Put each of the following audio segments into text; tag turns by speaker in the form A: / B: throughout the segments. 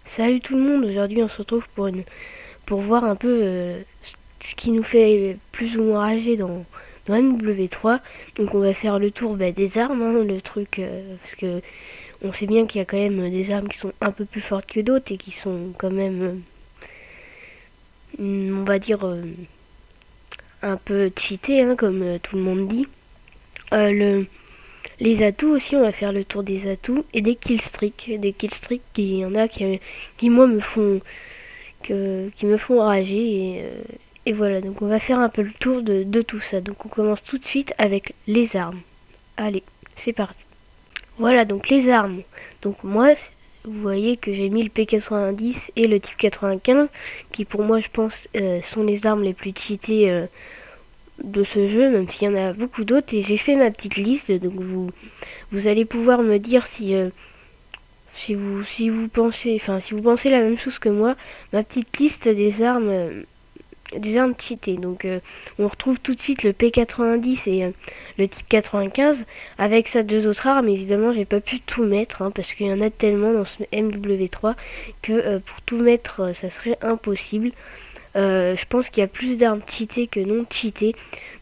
A: Salut tout le monde, aujourd'hui on se retrouve pour voir un peu ce qui nous fait plus ou moins rager dans MW3. Donc on va faire le tour des armes, hein, le truc, parce que on sait bien qu'il y a quand même des armes qui sont un peu plus fortes que d'autres et qui sont quand même, on va dire, un peu cheatées, hein, comme tout le monde dit. Les atouts aussi, on va faire le tour des atouts et des killstreaks. Des killstreaks, il y en a qui moi qui me font rager et voilà, donc on va faire un peu le tour de tout ça. Donc on commence tout de suite avec les armes. Allez, c'est parti. Voilà, donc les armes. Donc moi, vous voyez que j'ai mis le P90 et le type 95, qui pour moi je pense sont les armes les plus cheatées de ce jeu, même s'il y en a beaucoup d'autres. Et j'ai fait ma petite liste, donc vous allez pouvoir me dire si vous pensez, enfin si vous pensez la même chose que moi, ma petite liste des armes cheatées. Donc on retrouve tout de suite le P90 et le type 95 avec ça deux autres armes. Évidemment, j'ai pas pu tout mettre hein, parce qu'il y en a tellement dans ce MW3 que pour tout mettre, ça serait impossible. Je pense qu'il y a plus d'armes cheatées que non cheatées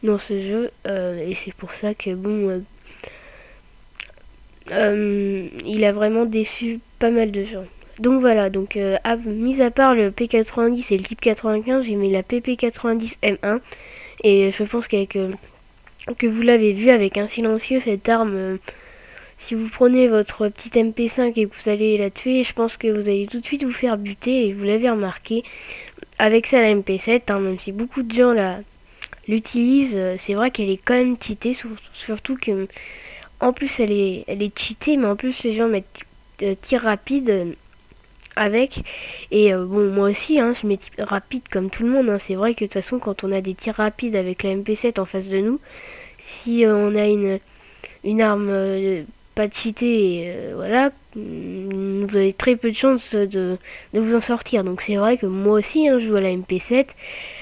A: dans ce jeu et c'est pour ça que bon. Il a vraiment déçu pas mal de gens. Donc voilà, donc mis à part le P90 et le type 95, j'ai mis la PP90M1 et je pense qu'avec que vous l'avez vu avec un silencieux, cette arme, si vous prenez votre petite MP5 et que vous allez la tuer, je pense que vous allez tout de suite vous faire buter et vous l'avez remarqué. Avec ça la MP7, hein, même si beaucoup de gens l'utilisent, c'est vrai qu'elle est quand même cheatée, surtout que en plus elle est cheatée, mais en plus les gens mettent tir rapide avec. Et bon, moi aussi, hein, je mets tir rapide comme tout le monde. Hein. C'est vrai que de toute façon, quand on a des tirs rapides avec la MP7 en face de nous, si on a une arme pas cheatée, voilà, vous avez très peu de chances de vous en sortir. Donc c'est vrai que moi aussi, hein, je joue à la MP7,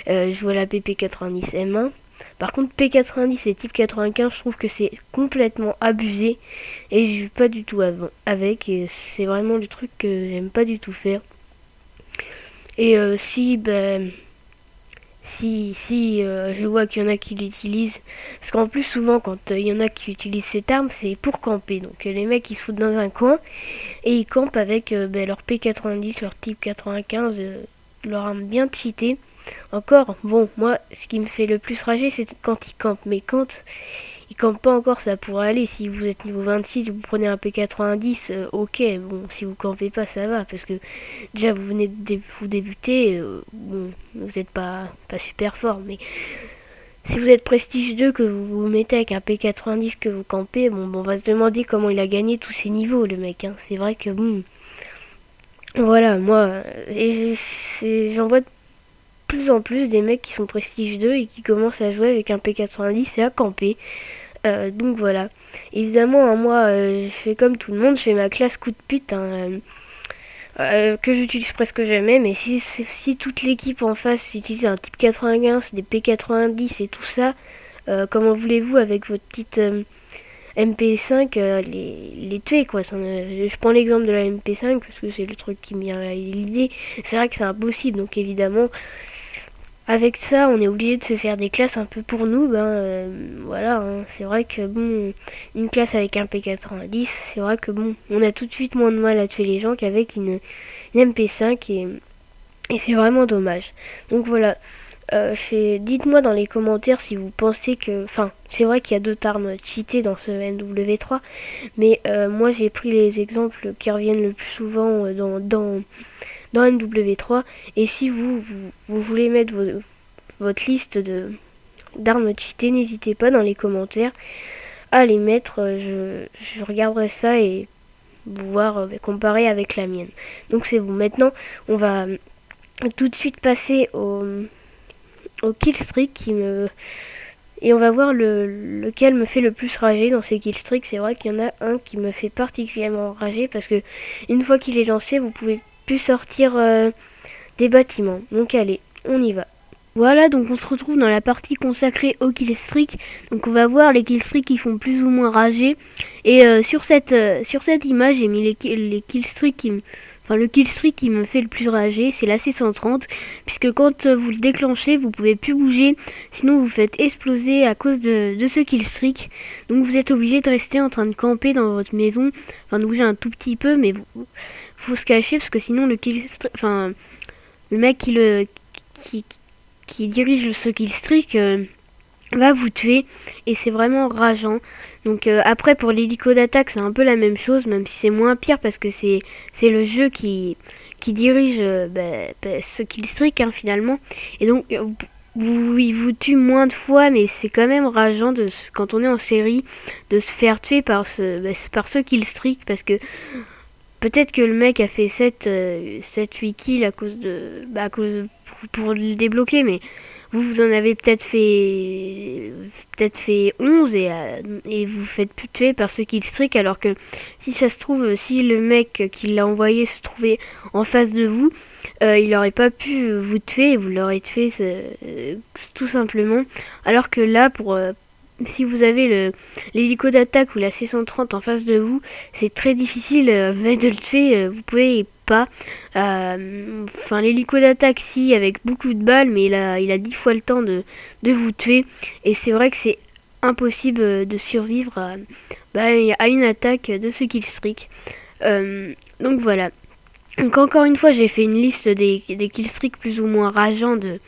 A: je joue à la PP90M1. Par contre, P90 et type 95, je trouve que c'est complètement abusé et je joue pas du tout avec. Et c'est vraiment le truc que j'aime pas du tout faire. Et si je vois qu'il y en a qui l'utilisent, parce qu'en plus souvent quand il y en a qui utilisent cette arme, c'est pour camper. Donc les mecs ils se foutent dans un coin et ils campent avec leur P90, leur type 95, leur arme bien cheatée. Encore, bon, moi, ce qui me fait le plus rager, c'est quand ils campent. Mais quand ils campent pas encore, ça pourrait aller. Si vous êtes niveau 26, vous prenez un P90, ok. Bon, si vous campez pas, ça va. Parce que déjà, vous venez de vous débuter, bon, vous n'êtes pas super fort. Mais si vous êtes Prestige 2, que vous vous mettez avec un P90, que vous campez, bon, on va se demander comment il a gagné tous ces niveaux, le mec. Hein. C'est vrai que, bon, voilà, moi, j'en vois plus en plus des mecs qui sont Prestige 2 et qui commencent à jouer avec un P90 et à camper. Donc voilà. Évidemment, hein, moi, je fais comme tout le monde, je fais ma classe coup de pute, hein, que j'utilise presque jamais, mais si toute l'équipe en face utilise un type 95, des P90 et tout ça, comment voulez-vous avec votre petite MP5 les tuer quoi. Je prends l'exemple de la MP5 parce que c'est le truc qui me vient à l'idée. C'est vrai que c'est impossible, donc évidemment avec ça, on est obligé de se faire des classes un peu pour nous. Voilà, hein. C'est vrai que bon, une classe avec un P90, c'est vrai que bon, on a tout de suite moins de mal à tuer les gens qu'avec une MP5 et c'est vraiment dommage. Donc voilà, dites-moi dans les commentaires si vous pensez que... Enfin, c'est vrai qu'il y a d'autres armes cheatées dans ce MW3, mais moi j'ai pris les exemples qui reviennent le plus souvent dans MW3. Et si vous voulez mettre votre liste d'armes cheatées, n'hésitez pas dans les commentaires à les mettre. Je regarderai ça et voir comparer avec la mienne. Donc c'est bon. Maintenant, on va tout de suite passer au killstreak et on va voir lequel me fait le plus rager dans ces killstreaks. C'est vrai qu'il y en a un qui me fait particulièrement rager parce que une fois qu'il est lancé, vous pouvez plus sortir des bâtiments. Donc allez, on y va. Voilà, donc on se retrouve dans la partie consacrée aux killstreaks. Donc on va voir les killstreaks qui font plus ou moins rager. Et sur cette image, j'ai mis les killstreaks qui me Enfin, le killstreak qui me fait le plus rager, c'est l'AC-130, puisque quand vous le déclenchez, vous pouvez plus bouger, sinon vous faites exploser à cause de ce killstreak. Donc vous êtes obligé de rester en train de camper dans votre maison, enfin de bouger un tout petit peu, mais faut se cacher parce que sinon le mec qui, qui dirige ce killstreak va vous tuer et c'est vraiment rageant. Donc après pour l'hélico d'attaque c'est un peu la même chose, même si c'est moins pire parce que c'est le jeu qui dirige ce killstreak finalement. Et donc il vous tue moins de fois, mais c'est quand même rageant quand on est en série de se faire tuer par ce killstreak, parce que peut-être que le mec a fait 7-8 kills pour le débloquer, mais vous en avez peut-être fait 11 et vous faites plus tuer par ce killstreak, alors que si ça se trouve, si le mec qui l'a envoyé se trouvait en face de vous, il n'aurait pas pu vous tuer et vous l'aurez tué tout simplement. Alors que là, si vous avez l'hélico d'attaque ou la C-130 en face de vous, c'est très difficile de le tuer, vous pouvez pas. Enfin, l'hélico d'attaque, si, avec beaucoup de balles, mais il a 10 fois le temps de vous tuer. Et c'est vrai que c'est impossible de survivre à une attaque de ce killstreak. Donc voilà. Donc encore une fois, j'ai fait une liste des killstreaks plus ou moins rageants de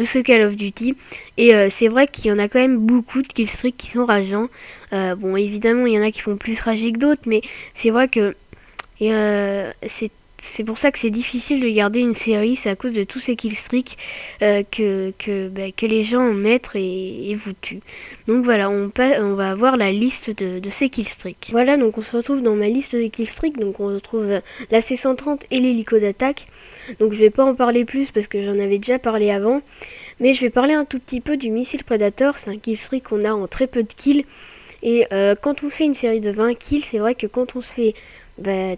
A: ce Call of Duty. Et c'est vrai qu'il y en a quand même beaucoup de killstreaks qui sont rageants. Bon, évidemment, il y en a qui font plus rager que d'autres, mais c'est vrai que c'est pour ça que c'est difficile de garder une série. C'est à cause de tous ces killstreaks que les gens mettent et vous tuent. Donc voilà, on va avoir la liste de ces killstreaks. Voilà, donc on se retrouve dans ma liste de killstreaks. Donc on retrouve la C-130 et l'hélico d'attaque. Donc je vais pas en parler plus parce que j'en avais déjà parlé avant. Mais je vais parler un tout petit peu du missile Predator. C'est un killstreak qu'on a en très peu de kills. Et quand on fait une série de 20 kills, c'est vrai que quand on se fait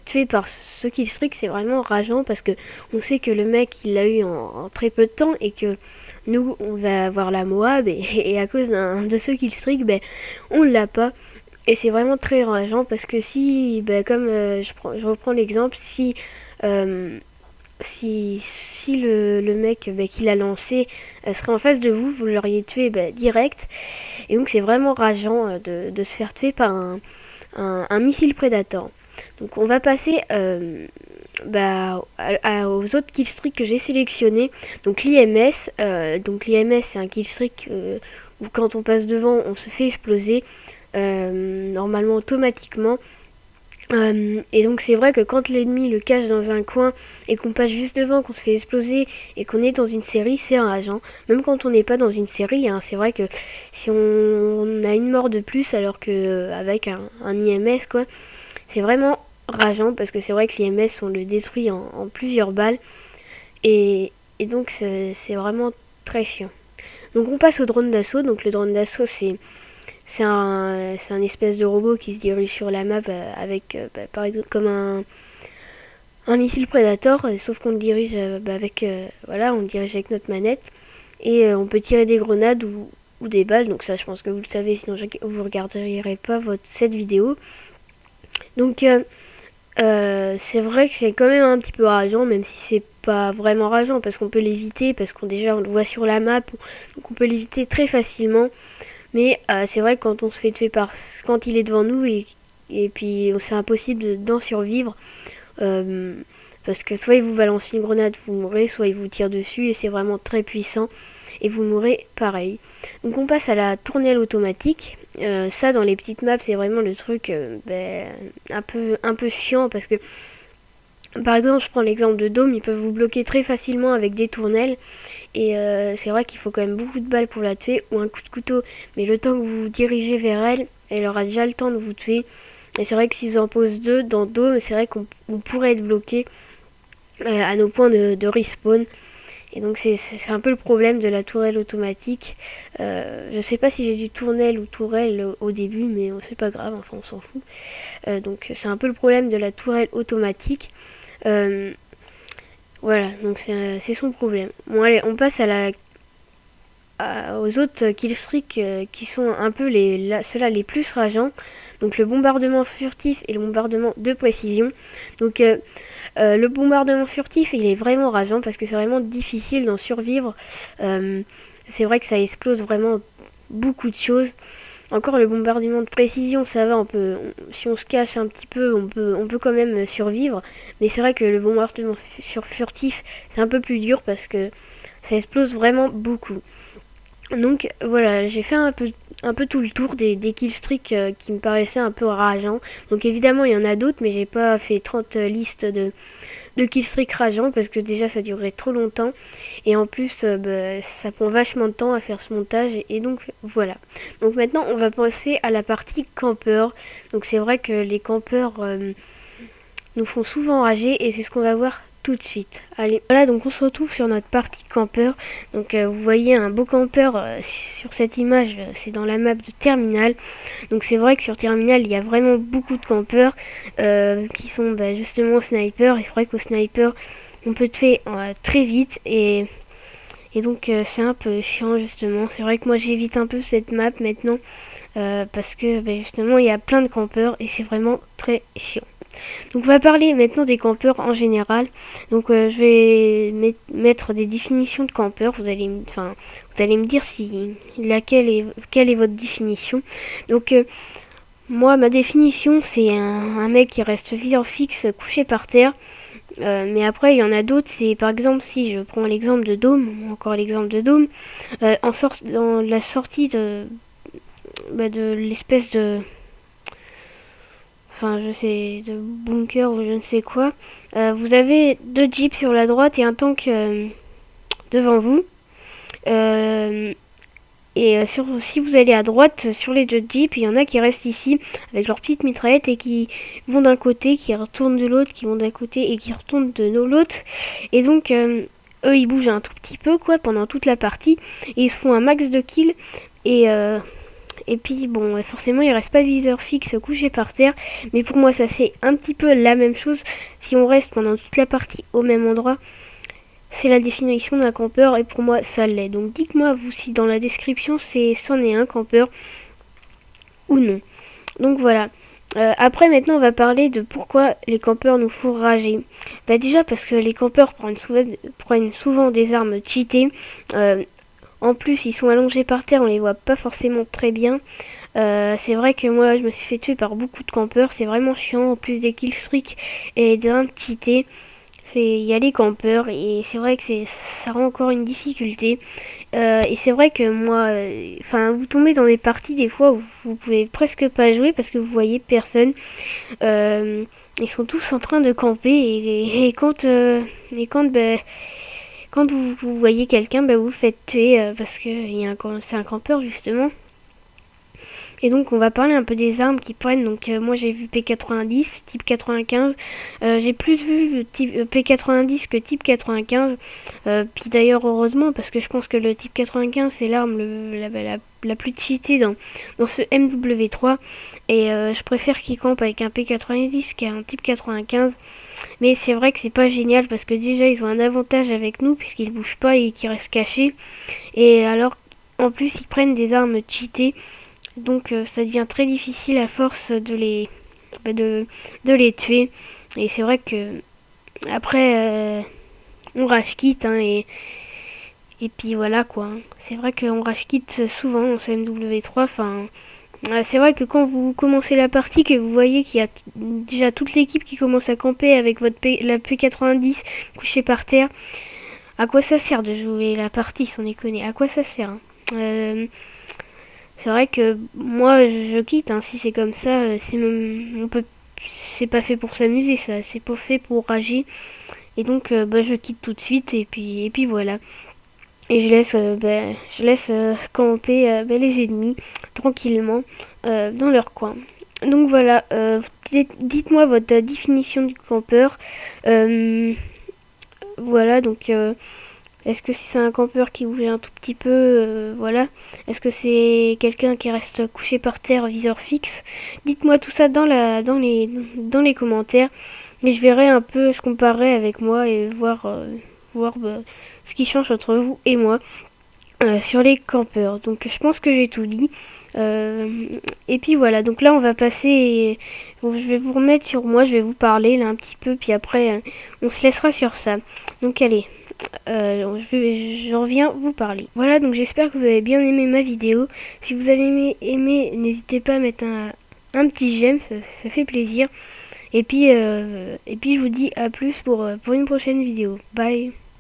A: tué par ce killstreak, c'est vraiment rageant parce que on sait que le mec il l'a eu en très peu de temps et que nous on va avoir la Moab et à cause de ce killstreak on l'a pas, et c'est vraiment très rageant parce que si comme je reprends l'exemple, si le mec qui l'a lancé serait en face de vous, vous l'auriez tué direct, et donc c'est vraiment rageant de se faire tuer par un missile Predator. Donc on va passer aux autres killstreaks que j'ai sélectionnés. Donc l'IMS, c'est un killstreak où quand on passe devant, on se fait exploser normalement automatiquement. Et donc c'est vrai que quand l'ennemi le cache dans un coin et qu'on passe juste devant, qu'on se fait exploser et qu'on est dans une série, c'est rageant. Même quand on n'est pas dans une série, c'est vrai que si on a une mort de plus alors que avec un IMS c'est vraiment rageant parce que c'est vrai que l'IMS on le détruit en plusieurs balles et donc c'est vraiment très chiant. Donc on passe au drone d'assaut. Donc le drone d'assaut c'est un espèce de robot qui se dirige sur la map avec par exemple comme un missile Predator, sauf qu'on le dirige on le dirige avec notre manette et on peut tirer des grenades ou des balles. Donc ça je pense que vous le savez, sinon vous regarderez pas cette vidéo. Donc c'est vrai que c'est quand même un petit peu rageant, même si c'est pas vraiment rageant parce qu'on peut l'éviter, parce qu'on le voit sur la map, donc on peut l'éviter très facilement. Mais c'est vrai que quand on se fait tuer quand il est devant nous et puis c'est impossible d'en survivre parce que soit il vous balance une grenade, vous mourrez, soit il vous tire dessus et c'est vraiment très puissant et vous mourrez pareil. Donc on passe à la tournelle automatique. Ça dans les petites maps c'est vraiment le truc un peu chiant parce que par exemple je prends l'exemple de Dome, ils peuvent vous bloquer très facilement avec des tournelles et c'est vrai qu'il faut quand même beaucoup de balles pour la tuer ou un coup de couteau, mais le temps que vous vous dirigez vers elle, elle aura déjà le temps de vous tuer. Et c'est vrai que s'ils en posent 2 dans Dome, c'est vrai qu'on pourrait être bloqué à nos points de respawn. Et donc c'est un peu le problème de la tourelle automatique. Je sais pas si j'ai du tournelle ou tourelle au début, mais c'est pas grave, enfin on s'en fout. Donc c'est un peu le problème de la tourelle automatique. Voilà, donc c'est son problème. Bon allez, on passe aux autres killstreaks qui sont un peu ceux-là les plus rageants. Donc le bombardement furtif et le bombardement de précision. Donc Le bombardement furtif, il est vraiment rageant parce que c'est vraiment difficile d'en survivre. C'est vrai que ça explose vraiment beaucoup de choses. Encore le bombardement de précision, ça va, si on se cache un petit peu, on peut quand même survivre. Mais c'est vrai que le bombardement furtif, c'est un peu plus dur parce que ça explose vraiment beaucoup. Donc voilà, j'ai fait un peu tout le tour des killstreaks qui me paraissaient un peu rageants. Donc évidemment, il y en a d'autres, mais j'ai pas fait 30 listes de killstreaks rageants parce que déjà ça durerait trop longtemps. Et en plus, ça prend vachement de temps à faire ce montage. Et donc voilà. Donc maintenant, on va passer à la partie campeur. Donc c'est vrai que les campeurs nous font souvent rager et c'est ce qu'on va voir tout de suite. Allez, voilà, donc on se retrouve sur notre partie campeur. Donc vous voyez un beau campeur sur cette image, c'est dans la map de Terminal. Donc c'est vrai que sur Terminal, il y a vraiment beaucoup de campeurs qui sont justement au sniper. Et c'est vrai qu'au sniper, on peut tuer très vite et donc c'est un peu chiant justement. C'est vrai que moi j'évite un peu cette map maintenant parce que justement il y a plein de campeurs et c'est vraiment très chiant. Donc on va parler maintenant des campeurs en général. Donc je vais mettre des définitions de campeurs. Vous allez me dire quelle est votre définition. Donc moi ma définition c'est un mec qui reste viseur fixe couché par terre. Mais après il y en a d'autres, c'est par exemple si je prends l'exemple de Dome, encore l'exemple de Dome, dans la sortie de l'espèce de de bunker ou je ne sais quoi. Vous avez 2 jeeps sur la droite et un tank devant vous. Si vous allez à droite, sur les 2 jeeps, il y en a qui restent ici avec leurs petites mitraillettes et qui vont d'un côté, qui retournent de l'autre, qui vont d'un côté et qui retournent de l'autre. Et donc, eux, ils bougent un tout petit peu quoi pendant toute la partie. Et ils se font un max de kills. Et puis bon, forcément il reste pas de viseur fixe couché par terre, mais pour moi ça c'est un petit peu la même chose. Si on reste pendant toute la partie au même endroit, c'est la définition d'un campeur et pour moi ça l'est. Donc dites-moi vous si dans la description c'en est un campeur ou non. Donc voilà. Après maintenant on va parler de pourquoi les campeurs nous font rager. Déjà parce que les campeurs prennent souvent des armes cheatées. En plus, ils sont allongés par terre, on les voit pas forcément très bien. C'est vrai que moi, je me suis fait tuer par beaucoup de campeurs. C'est vraiment chiant. En plus des killstreaks et des armes cheatées, il y a les campeurs et c'est vrai que ça rend encore une difficulté. Et c'est vrai que moi, vous tombez dans des parties des fois où vous pouvez presque pas jouer parce que vous voyez personne. Ils sont tous en train de camper et quand quand vous voyez quelqu'un, vous faites tuer parce que c'est un campeur justement. Et donc on va parler un peu des armes qui prennent. Donc moi j'ai vu P90, type 95. J'ai plus vu type P90 que type 95. Puis d'ailleurs heureusement parce que je pense que le type 95 c'est l'arme la plus cheatée dans ce MW3. Et je préfère qu'il campe avec un P90 qu'un type 95. Mais c'est vrai que c'est pas génial parce que déjà ils ont un avantage avec nous puisqu'ils bougent pas et qu'ils restent cachés. Et alors en plus ils prennent des armes cheatées. Donc ça devient très difficile à force de les tuer. Et c'est vrai que après on rage quitte et puis voilà quoi. C'est vrai qu'on rage quitte souvent en CMW3. C'est vrai que quand vous commencez la partie, que vous voyez qu'il y a déjà toute l'équipe qui commence à camper avec la P90 couchée par terre, à quoi ça sert de jouer la partie sans déconner? À quoi ça sert C'est vrai que moi je quitte, si c'est comme ça, c'est pas fait pour s'amuser ça, c'est pas fait pour rager. Et donc je quitte tout de suite et puis voilà. Et je laisse camper les ennemis tranquillement dans leur coin. Donc voilà, dites-moi votre définition du campeur. Voilà, donc est-ce que c'est un campeur qui bouge un tout petit peu, voilà. Est-ce que c'est quelqu'un qui reste couché par terre, viseur fixe? Dites-moi tout ça dans les commentaires. Et je verrai un peu, je comparerai avec moi et voir ce qui change entre vous et moi sur les campeurs. Donc je pense que j'ai tout dit. Et puis voilà, donc là on va passer, je vais vous remettre sur moi, je vais vous parler là un petit peu, puis après on se laissera sur ça. Donc allez, je reviens vous parler. Voilà, donc j'espère que vous avez bien aimé ma vidéo. Si vous avez aimé, n'hésitez pas à mettre un petit j'aime, ça fait plaisir. Et puis je vous dis à plus pour une prochaine vidéo. Bye.